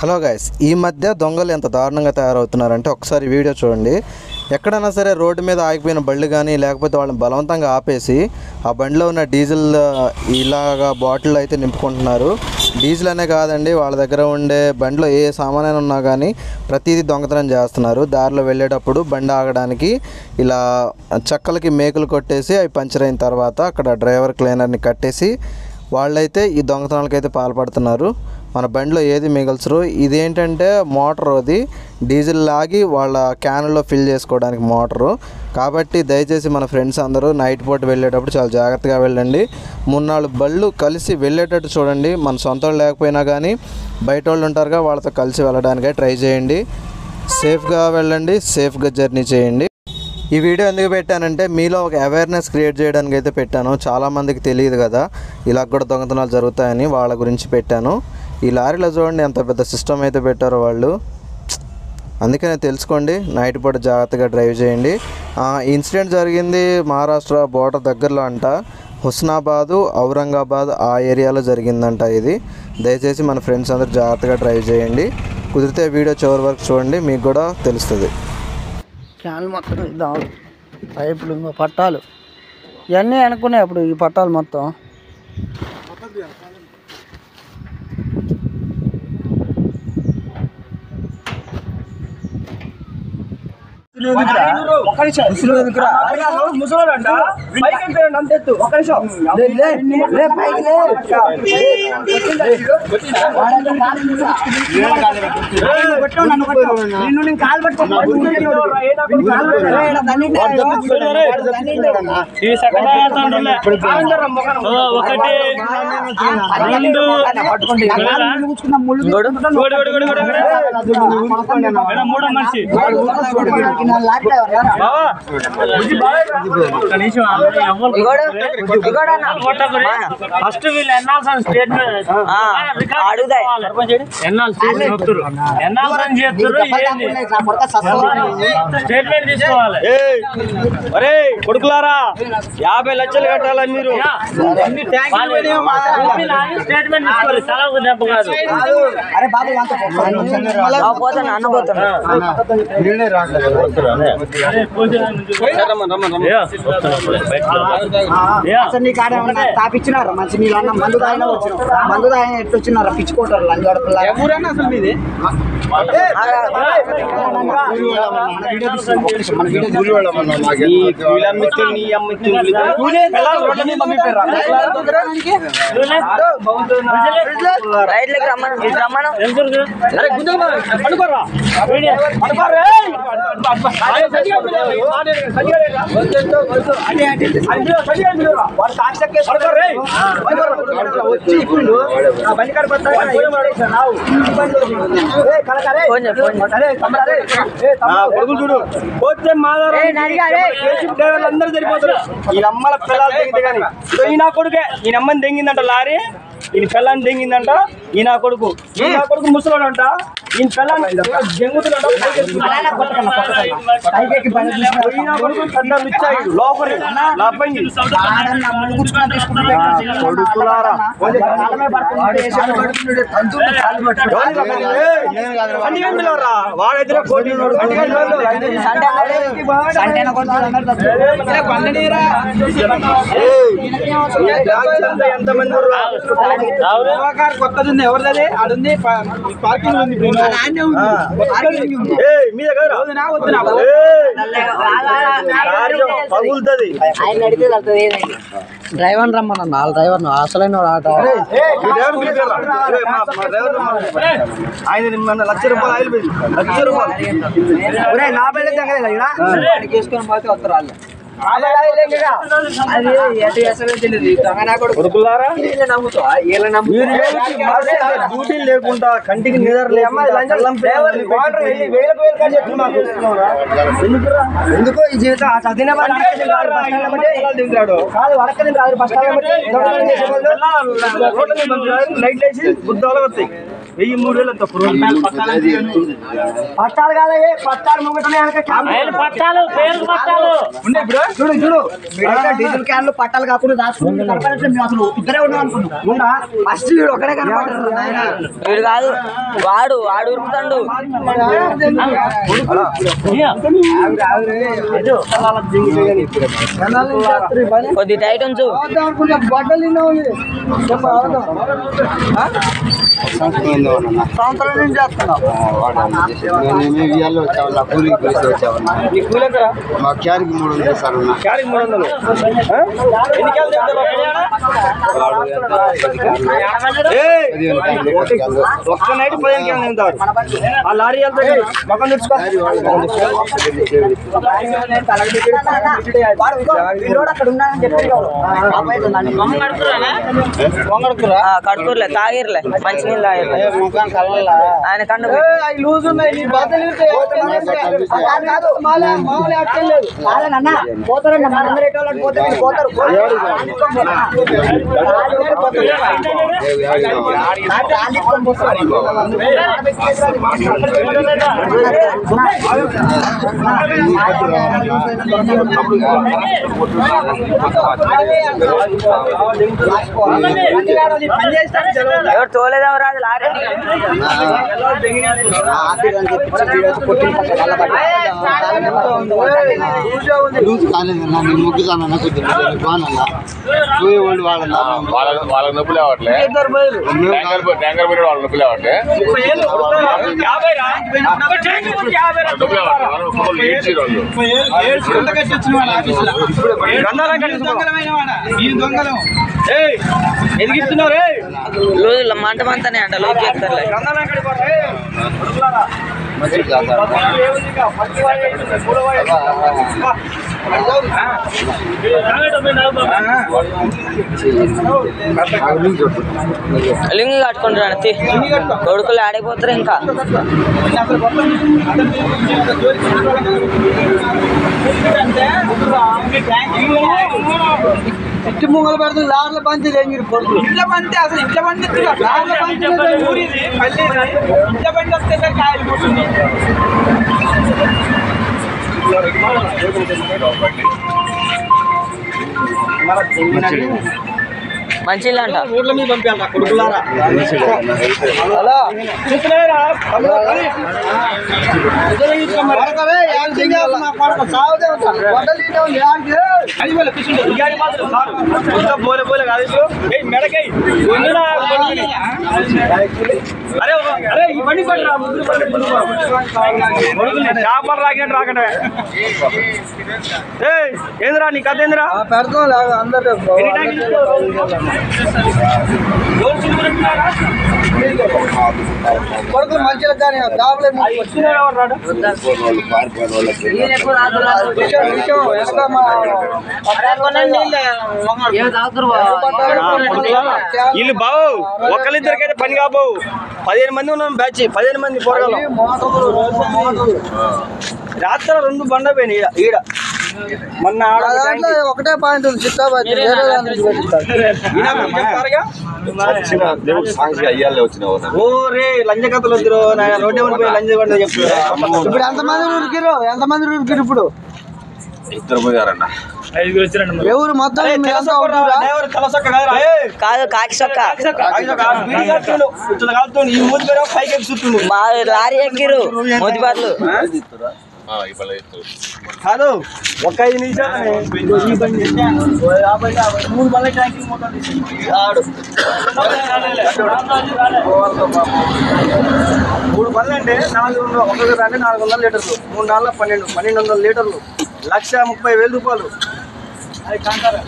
Hello guys, ఈ మధ్య దొంగలు ఎంత దారుణంగా తయారవుతున్నారంటే ఒకసారి వీడియో చూడండి. ఎక్కడైనా సరే రోడ్డు మీద ఆగిపోయిన బళ్ళు కానీ లేకపోతే వాళ్ళని బలవంతంగా ఆపేసి ఆ బండిలో ఉన్న డీజిల్ ఇలాగా బాటిల్ అయితే నింపుకుంటున్నారు. డీజిల్ అనే కాదండి, వాళ్ళ దగ్గర ఉండే బండిలో ఏ సామానైనా ఉన్నా కానీ ప్రతిదీ దొంగతనం చేస్తున్నారు. దారిలో వెళ్ళేటప్పుడు బండి ఆగడానికి ఇలా చెక్కలకి మేకులు కొట్టేసి అవి పంచర్ అయిన తర్వాత అక్కడ డ్రైవర్ క్లీనర్ని కట్టేసి వాళ్ళైతే ఈ దొంగతనాలకైతే పాల్పడుతున్నారు. మన బండిలో ఏది మిగల్చరు. ఇదేంటంటే మోటార్, అది డీజిల్ లాగి వాళ్ళ క్యాన్లో ఫిల్ చేసుకోవడానికి మోటరు. కాబట్టి దయచేసి మన ఫ్రెండ్స్ అందరూ నైట్ పూట వెళ్ళేటప్పుడు చాలా జాగ్రత్తగా వెళ్ళండి. 3-4 బళ్ళు కలిసి వెళ్ళేటట్టు చూడండి. మన సొంత వాళ్ళు లేకపోయినా కానీ బయట వాళ్ళు ఉంటారుగా, వాళ్ళతో కలిసి వెళ్ళడానికే ట్రై చేయండి. సేఫ్గా వెళ్ళండి, సేఫ్గా జర్నీ చేయండి. ఈ వీడియో ఎందుకు పెట్టానంటే మీలో ఒక అవేర్నెస్ క్రియేట్ చేయడానికి అయితే పెట్టాను. చాలామందికి తెలియదు కదా ఇలా కూడా దొంగతనాలు జరుగుతాయని, వాళ్ళ గురించి పెట్టాను. ఈ లారీలో చూడండి ఎంత పెద్ద సిస్టమ్ అయితే పెట్టారో వాళ్ళు. అందుకనే తెలుసుకోండి, నైట్ పూట జాగ్రత్తగా డ్రైవ్ చేయండి. ఇన్సిడెంట్ జరిగింది మహారాష్ట్ర బోర్డర్ దగ్గరలో అంట, హుస్నాబాదు ఔరంగాబాద్ ఆ ఏరియాలో జరిగిందంట ఇది. దయచేసి మన ఫ్రెండ్స్ అందరూ జాగ్రత్తగా డ్రైవ్ చేయండి. కుదిరితే వీడియో చివరి వరకు చూడండి, మీకు కూడా తెలుస్తుంది. క్యాన్లు మొత్తం ఇద్దాం, పైపులు పట్టాలు ఇవన్నీ అనుకున్నాయి. అప్పుడు ఈ పట్టాలు మొత్తం ఫస్ట్ వీళ్ళు ఎన్నాల్సిన స్టేట్మెంట్ తీసుకోవాలి. కొడుకులారా 50 లక్షలు కట్టాలని మీరు స్టేట్మెంట్ తీసుకోవాలి. సెలవుకు దెబ్బ కాదు. తాపిచ్చినారా మంచి నీళ్ళు అన్న మందు తాగినా వచ్చిన మందు తాగిన ఎట్లా వచ్చినారా పిచ్చుకోటారు లంగడుపులా అందరూ సరిపోతారు. ఈ అమ్మల పిల్లలు తెగితే కానీ ఈయన కొడుకే, ఈయన అమ్మని తెంగిందంట లారీ, ఈయన పిల్లని తెంగిందంట. ఈయన కొడుకు ముసలోడు అంట, ఈయన పిల్లని జంగుతుందంట. కొడుకులారా వాడైతే ఎంతమంది కొత్తది ఉంది, ఎవరిది ఆడుంది, పార్కింగ్ ఉంది మీ దగ్గర పగులుతుంది. డ్రైవర్ రమ్మన్నా, 4 డ్రైవర్ అసలైన ఆయన 1,00,000 రూపాయలు ఆయిల్ బిల్, 1,00,000 రూపాయలు నా బిల్ తీసుకొని పోతే వస్తారు వాళ్ళు. డ్యూటీ లేకుండా కంటికి నిద్ర ఎందుకో ఈ జీవితం లైట్ వేసి బుద్ధాలు వస్తాయి. 1000-3000 తక్కువ పట్టాలు కాదా పట్టాలు పట్టాలు పేరు పట్టాలు చూడు డీజిల్ క్యాన్లు పట్టాలు కాకుండా దాచుకుంటే మేము అసలు ఇద్దరే ఉన్నాం అనుకున్నాం ఫస్ట్ వీడు ఒకడే కనపడ్డాడు వీడు కాదు వాడు ఉరుకుతాడు కొద్ది టైట్ ఉంచు బట్టలు సంవత్సరం నుంచి చేస్తున్నావు మా క్యారికి 300 సార్ క్యారీ 300 ఒక్క నైట్ 15 క్యాన్లు తింటారు ఆ లారీ వెళ్తాడు మొక్కం తెచ్చుకో కడుకుర్లే తాగిర్లే మంచినీళ్ళు ఆయన కండు లూజ్ ఉన్నాయి ఎవరు తోలేదేమో రాదు లారీ ముగ్గుతానన్నా కొద్దిగా బాగున్నా పోయేవాళ్ళు వాళ్ళకి నొప్పులు అవ్వట్లే ట్యాంకర్ పోయిన వాళ్ళ నొప్పులు అవ్వట్లే ఎదిగిస్తున్నారు రోజుల్లో మంట మంతనే అంట లోకి చెప్తారులే లింగి కట్టుకుంటారు కొడుకులు ఆడిపోతారు ఇంకా ఇట్టి ముంగలు పెడుతుంది లార్ల పంచి మీరు ఇంట్లో పంటే అసలు ఇంట్లో పండి లార్ల పంచి ఊరిది పల్లి ఇంట్లో పండి వస్తే కాయలు పోతుంది మంచిగా అంట ఊర్ల మీద పంపించాలి కొడుకులారా అరే అరే ఈ బండి చేపలు రాకినట్టు రాకటే ఏందిరా నీ కథ ఏందిరా పెడతాం అందరూ కొడుకులు మంచిగా కానీ వీళ్ళు బావు ఒకళ్ళిద్దరికైతే పని కాబోవు 15 మంది ఉన్నాం బ్యాచ్ 15 మంది పోరగాలం రాత్రి 2 బండ పోయినాయి ఈడ మొన్న ఒకటే పాయింట్ ఉంది ఓరే లంజ కథలు వద్దురు రోడ్డు పోయి లంజ పడ్డ చెప్తారు ఇప్పుడు ఎంతమంది ఉరికిరు ఇప్పుడు ఇద్దరు పోయారన్న ఎవరు మొత్తం కాదు కాకి సొక్క ఈ మూతి పేరు పైకి ఎక్కుతుండు మా లారీ ఎక్కిరు మోతిబార్లు కాదు ఒక 5 నిమిషాలు ఈ బండి 3 బండ్ల ట్యాంకింగ్ మొత్తం ఆడు 3 బండ్లు అంటే 400 ఒక్కొక్క అంటే 400 లీటర్లు 3 నాళ్ళ 1200 లీటర్లు 1,30,000 రూపాయలు అది కాంటారా